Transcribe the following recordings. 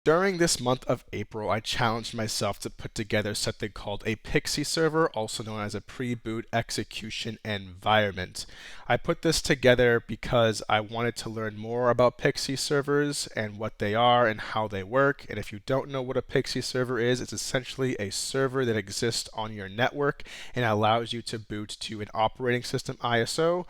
During this month of April, I challenged myself to put together something called a PXE server, also known as a pre-boot execution environment. I put this together because I wanted to learn more about PXE servers and what they are and how they work. And if you don't know what a PXE server is, it's essentially a server that exists on your network and allows you to boot to an operating system ISO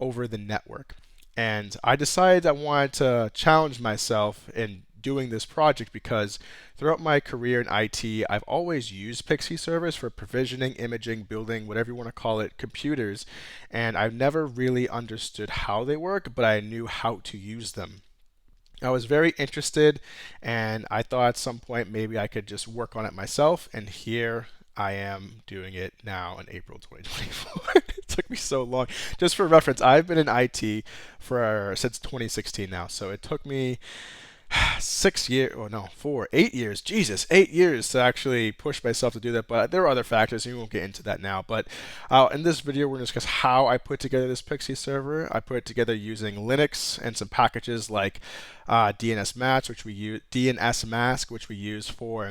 over the network. And I decided I wanted to challenge myself in doing this project because throughout my career in IT, I've always used PXE servers for provisioning, imaging, building, whatever you want to call it, computers. And I've never really understood how they work, but I knew how to use them. I was very interested, and I thought at some point maybe I could just work on it myself. And here I am doing it now in April 2024. It took me so long. Just for reference, I've been in IT for since 2016 now, so it took me 6 years, or no, 8 years, Jesus, 8 years to actually push myself to do that. But there are other factors, and we won't get into that now. But in this video, we're going to discuss how I put together this PXE server. I put it together using Linux and some packages like DNS mask, which we use for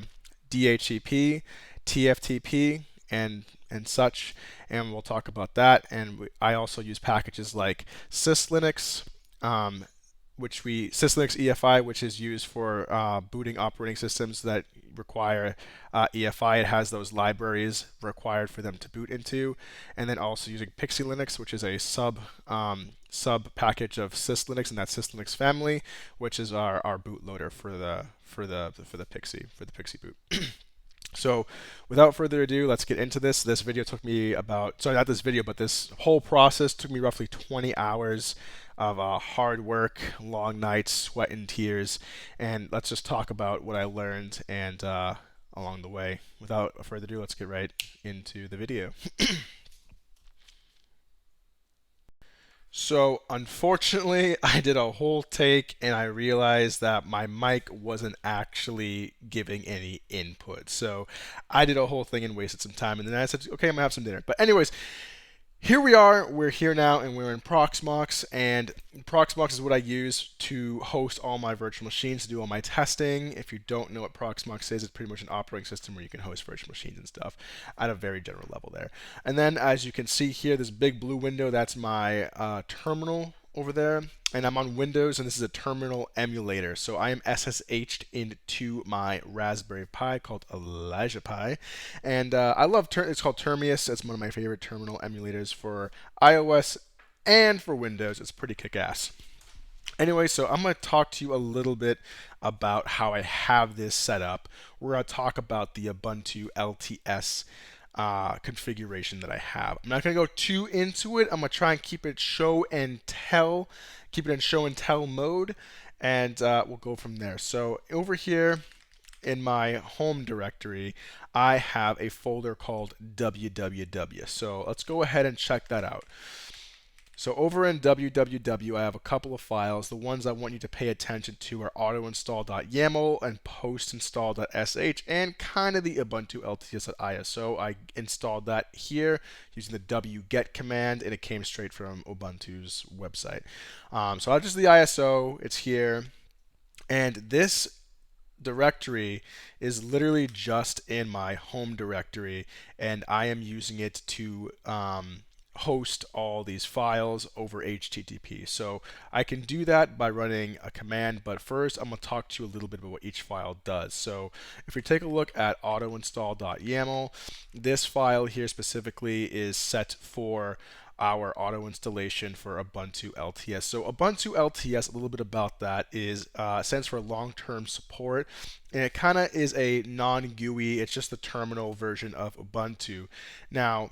DHCP, TFTP, and such. And we'll talk about that. And I also use packages like syslinux. Syslinux EFI, which is used for booting operating systems that require EFI. It has those libraries required for them to boot into, and then also using PXE Linux, which is a sub package of syslinux and that syslinux family, which is our bootloader for the PXE boot. So without further ado, let's get into this. This video took me about, sorry, not this video, but this whole process took me roughly 20 hours of hard work, long nights, sweat and tears. And let's just talk about what I learned and along the way. Without further ado, let's get right into the video. So, unfortunately, I did a whole take and I realized that my mic wasn't actually giving any input. So, I did a whole thing and wasted some time. And then I said, okay, I'm gonna have some dinner. But, anyways, here we are. We're here now, and we're in ProxMox. And ProxMox is what I use to host all my virtual machines, to do all my testing. If you don't know what ProxMox is, it's pretty much an operating system where you can host virtual machines and stuff at a very general level there. And then, as you can see here, this big blue window, that's my terminal over there, and I'm on Windows, and this is a terminal emulator. So I am SSH'd into my Raspberry Pi called Elijah Pi, and I love it's called Termius. It's one of my favorite terminal emulators for iOS and for Windows. It's pretty kick-ass. Anyway, so I'm going to talk to you a little bit about how I have this set up. We're going to talk about the Ubuntu LTS configuration that I have. I'm not going to go too into it. I'm going to try and keep it show and tell, keep it in show and tell mode, and we'll go from there. So over here in my home directory, I have a folder called www. So let's go ahead and check that out. So over in www, I have a couple of files. The ones I want you to pay attention to are autoinstall.yaml and postinstall.sh and kind of the Ubuntu LTS.iso. I installed that here using the wget command, and it came straight from Ubuntu's website. So I'll just the ISO. It's here, and this directory is literally just in my home directory, and I am using it to host all these files over HTTP. So I can do that by running a command, but first I'm going to talk to you a little bit about what each file does. So if we take a look at autoinstall.yaml, this file here specifically is set for our auto installation for Ubuntu LTS. So Ubuntu LTS, a little bit about that, is stands for long-term support, and it kind of is a non-GUI. It's just the terminal version of Ubuntu. Now,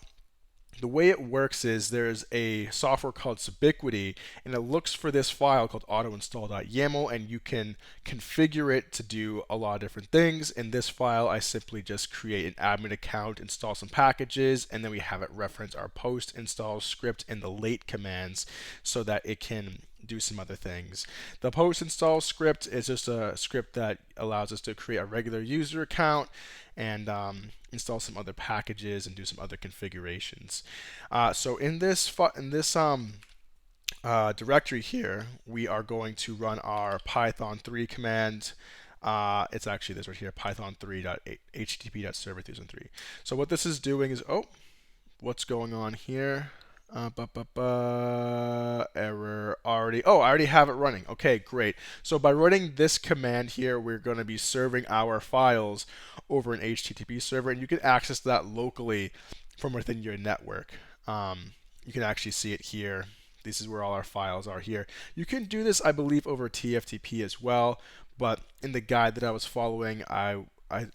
the way it works is there's a software called Subiquity, and it looks for this file called autoinstall.yaml, and you can configure it to do a lot of different things. In this file, I simply just create an admin account, install some packages, and then we have it reference our post install script and the late commands so that it can do some other things. The post install script is just a script that allows us to create a regular user account and install some other packages and do some other configurations. So in this directory here, we are going to run our Python 3 command It's actually this right here, python3.http.server3003. So what this is doing is, oh, what's going on here? Error already. Oh, I already have it running. Okay, great. So by running this command here, we're going to be serving our files over an HTTP server, and you can access that locally from within your network. You can actually see it here. This is where all our files are here. You can do this, I believe, over TFTP as well, but in the guide that I was following, I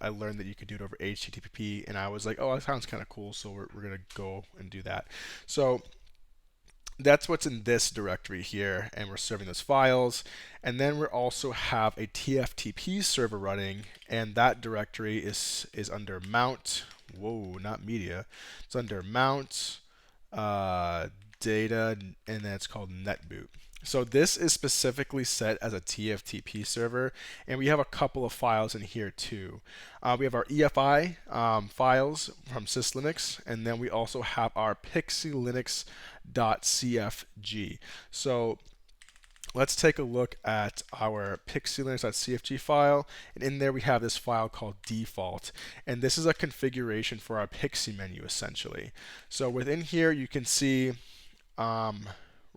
learned that you could do it over HTTP, and I was like, oh, that sounds kind of cool, so we're going to go and do that. So that's what's in this directory here, and we're serving those files. And then we also have a TFTP server running, and that directory is under mount. Whoa, not media. It's under mount, data, and then it's called netboot. So this is specifically set as a TFTP server, and we have a couple of files in here too. We have our EFI files from SysLinux, and then we also have our PXE So let's take a look at our PXE file, and in there we have this file called default, and this is a configuration for our PXE menu essentially. So within here you can see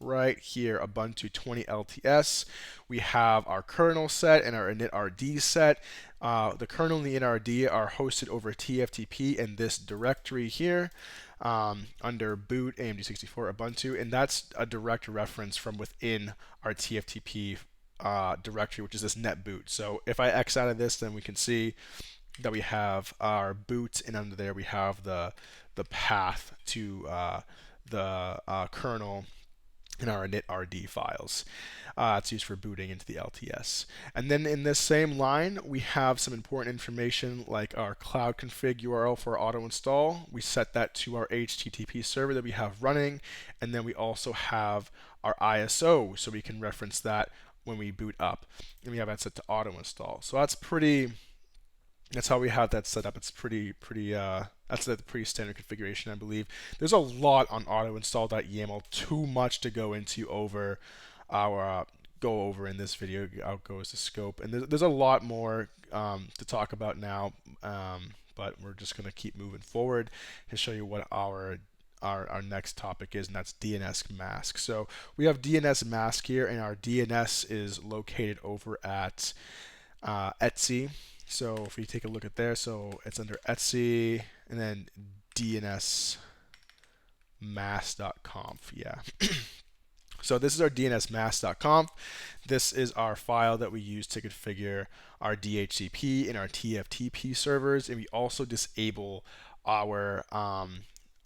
right here, Ubuntu 20 LTS. We have our kernel set and our initRD set. The kernel and the initRD are hosted over TFTP in this directory here under boot AMD64 Ubuntu, and that's a direct reference from within our TFTP directory, which is this netboot. So if I X out of this, then we can see that we have our boot, and under there we have the path to the kernel in our initRD files. It's used for booting into the LTS. And then in this same line, we have some important information like our cloud config URL for auto install. We set that to our HTTP server that we have running. And then we also have our ISO, so we can reference that when we boot up. And we have that set to auto install. So that's how we have that set up. It's that's a pretty standard configuration, I believe. There's a lot on autoinstall.yaml, too much to go into over our go over in this video. Outgoes the scope, and there's a lot more to talk about now, but we're just going to keep moving forward to show you what our next topic is, and that's DNS mask. So we have DNS mask here, and our DNS is located over at Etsy. So if we take a look at there, so it's under Etsy and then dnsmask.conf. Yeah. So this is our dnsmask.conf. This is our file that we use to configure our DHCP and our TFTP servers, and we also disable our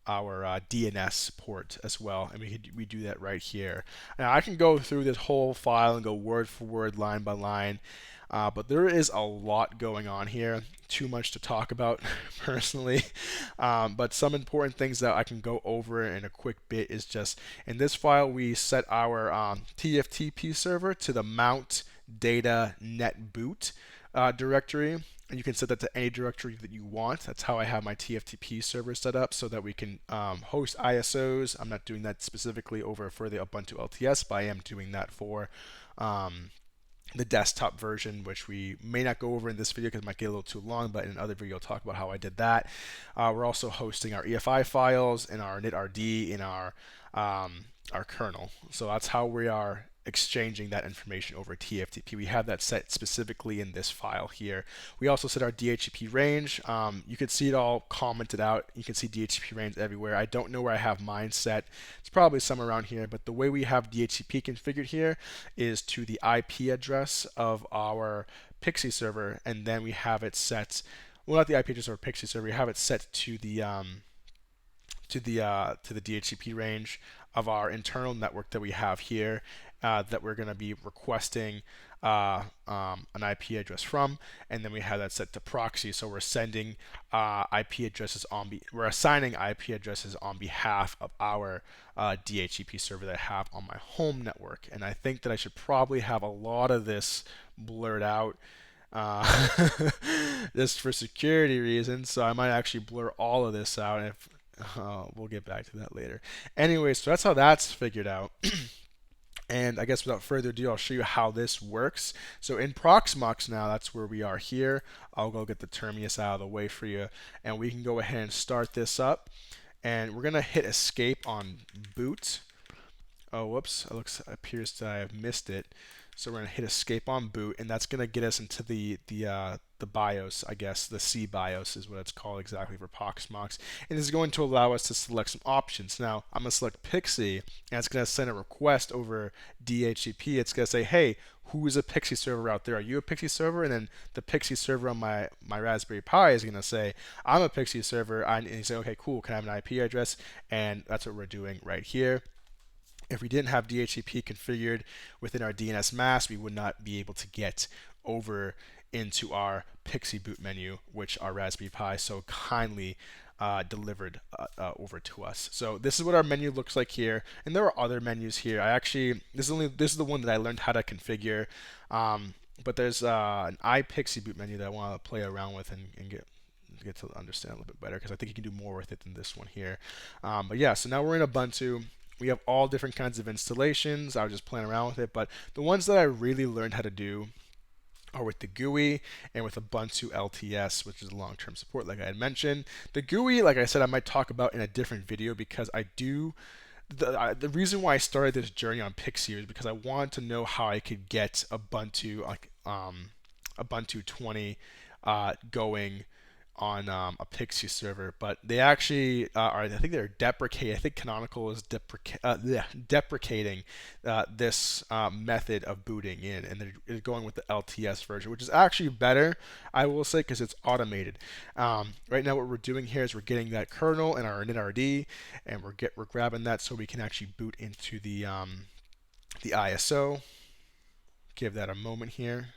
DNS port as well, and we do that right here. Now I can go through this whole file and go word for word, line by line. But there is a lot going on here, too much to talk about personally. But some important things that I can go over in a quick bit is just in this file we set our TFTP server to the mount data netboot directory, and you can set that to any directory that you want. That's how I have my TFTP server set up, so that we can host ISOs. I'm not doing that specifically over for the Ubuntu LTS, but I am doing that for the desktop version, which we may not go over in this video because it might get a little too long, but in another video I'll talk about how I did that. We're also hosting our EFI files and our initRD in our kernel. So that's how we are exchanging that information over TFTP. We have that set specifically in this file here. We also set our DHCP range. You can see it all commented out. You can see DHCP range everywhere. I don't know where I have mine set. It's probably somewhere around here, but the way we have DHCP configured here is to the IP address of our PXE server, and then we have it set, well, not the IP address of our PXE server, we have it set to the DHCP range of our internal network that we have here, that we're going to be requesting an IP address from, and then we have that set to proxy. So we're sending IP addresses we're assigning IP addresses on behalf of our DHCP server that I have on my home network. And I think that I should probably have a lot of this blurred out just for security reasons. So I might actually blur all of this out. If we'll get back to that later. Anyway, so that's how that's figured out. And I guess without further ado, I'll show you how this works. So in ProxMox now, that's where we are here. I'll go get the Terminus out of the way for you, and we can go ahead and start this up. And we're gonna hit escape on boot. Oh, whoops! Appears that I have missed it. So we're gonna hit escape on boot, and that's gonna get us into the BIOS, I guess. The C BIOS is what it's called exactly for ProxMox, and it's going to allow us to select some options. Now I'm gonna select PXE, and it's gonna send a request over DHCP. It's gonna say, hey, who is a PXE server out there? Are you a PXE server? And then the PXE server on my Raspberry Pi is gonna say, I'm a PXE server. And you say, okay, cool. Can I have an IP address? And that's what we're doing right here. If we didn't have DHCP configured within our DNS mask, we would not be able to get over into our PXE boot menu, which our Raspberry Pi so kindly delivered over to us. So this is what our menu looks like here, and there are other menus here. This is the one that I learned how to configure, but there's an iPXE boot menu that I want to play around with and get to understand a little bit better, because I think you can do more with it than this one here. But yeah, so now we're in Ubuntu. We have all different kinds of installations. I was just playing around with it, but the ones that I really learned how to do are with the GUI and with Ubuntu LTS, which is long-term support, like I had mentioned. The GUI, like I said, I might talk about in a different video, because I do. The reason why I started this journey on PXE is because I wanted to know how I could get Ubuntu 20 going on a PXE server, but they actually are. I think they're deprecating. I think Canonical is deprecating this method of booting in, and they're going with the LTS version, which is actually better, I will say, because it's automated. Right now, what we're doing here is we're getting that kernel and our initRD, and we're grabbing that so we can actually boot into the ISO. Give that a moment here.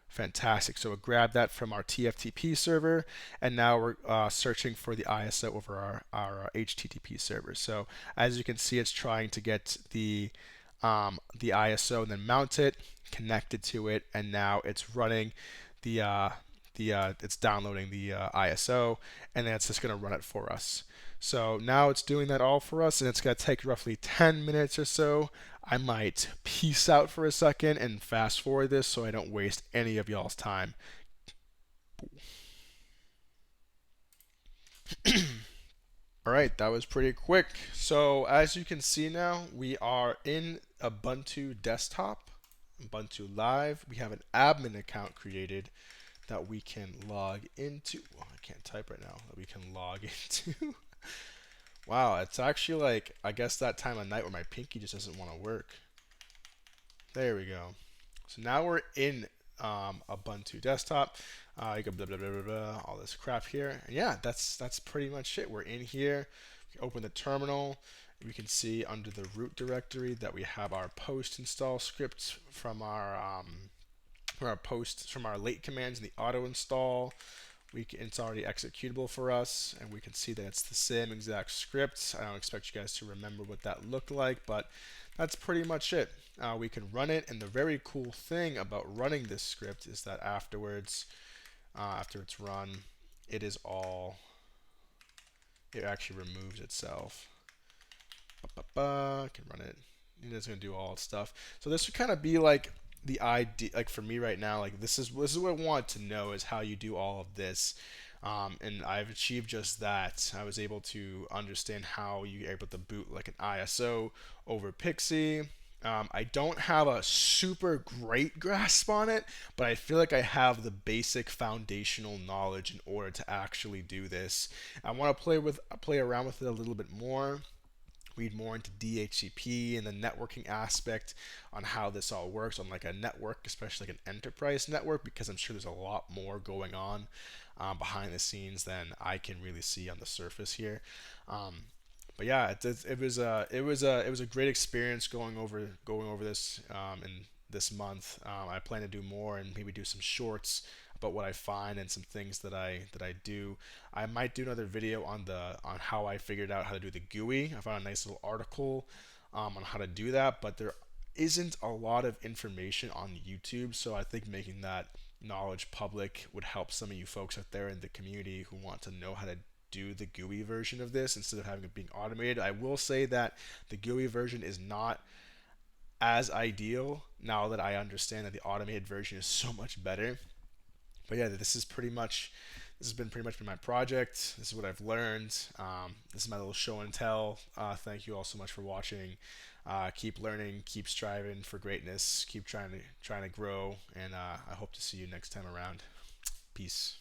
Fantastic. So we'll grab that from our TFTP server, and now we're searching for the ISO over our HTTP server. So as you can see, it's trying to get the ISO and then mount it, connect it to it, and now it's running it's downloading the ISO, and then it's just going to run it for us. So now it's doing that all for us, and it's going to take roughly 10 minutes or so. I might peace out for a second and fast forward this so I don't waste any of y'all's time. All right, that was pretty quick. So as you can see now, we are in Ubuntu desktop, Ubuntu Live. We have an admin account created that we can log into. Well, I can't type right now. That we can log into. Wow, it's actually like, I guess that time of night where my pinky just doesn't want to work. There we go. So now we're in Ubuntu desktop. You go blah, blah, blah, blah, blah, all this crap here. And yeah, that's pretty much it. We're in here. We open the terminal. We can see under the root directory that we have our post install scripts from our late commands in the auto install. It's already executable for us, and we can see that it's the same exact script. I don't expect you guys to remember what that looked like, but that's pretty much it. We can run it, and the very cool thing about running this script is that afterwards, after it's run, it actually removes itself. Can run it. It's going to do all its stuff. So this would kind of be like the idea, like for me right now, like this is what I want to know, is how you do all of this. And I've achieved just that. I was able to understand how you're able to boot like an ISO over PXE. I don't have a super great grasp on it, but I feel like I have the basic foundational knowledge in order to actually do this. I want to play around with it a little bit more, read more into DHCP and the networking aspect on how this all works on like a network, especially like an enterprise network, because I'm sure there's a lot more going on behind the scenes than I can really see on the surface here. But yeah, it was a great experience going over this in this month. I plan to do more and maybe do some shorts about what I find and some things that I do. I might do another video on how I figured out how to do the GUI. I found a nice little article on how to do that, but there isn't a lot of information on YouTube, so I think making that knowledge public would help some of you folks out there in the community who want to know how to do the GUI version of this instead of having it being automated. I will say that the GUI version is not as ideal now that I understand that the automated version is so much better. But yeah, this has been pretty much been my project. This is what I've learned. This is my little show and tell. Thank you all so much for watching. Keep learning, keep striving for greatness, keep trying to grow, and I hope to see you next time around. Peace.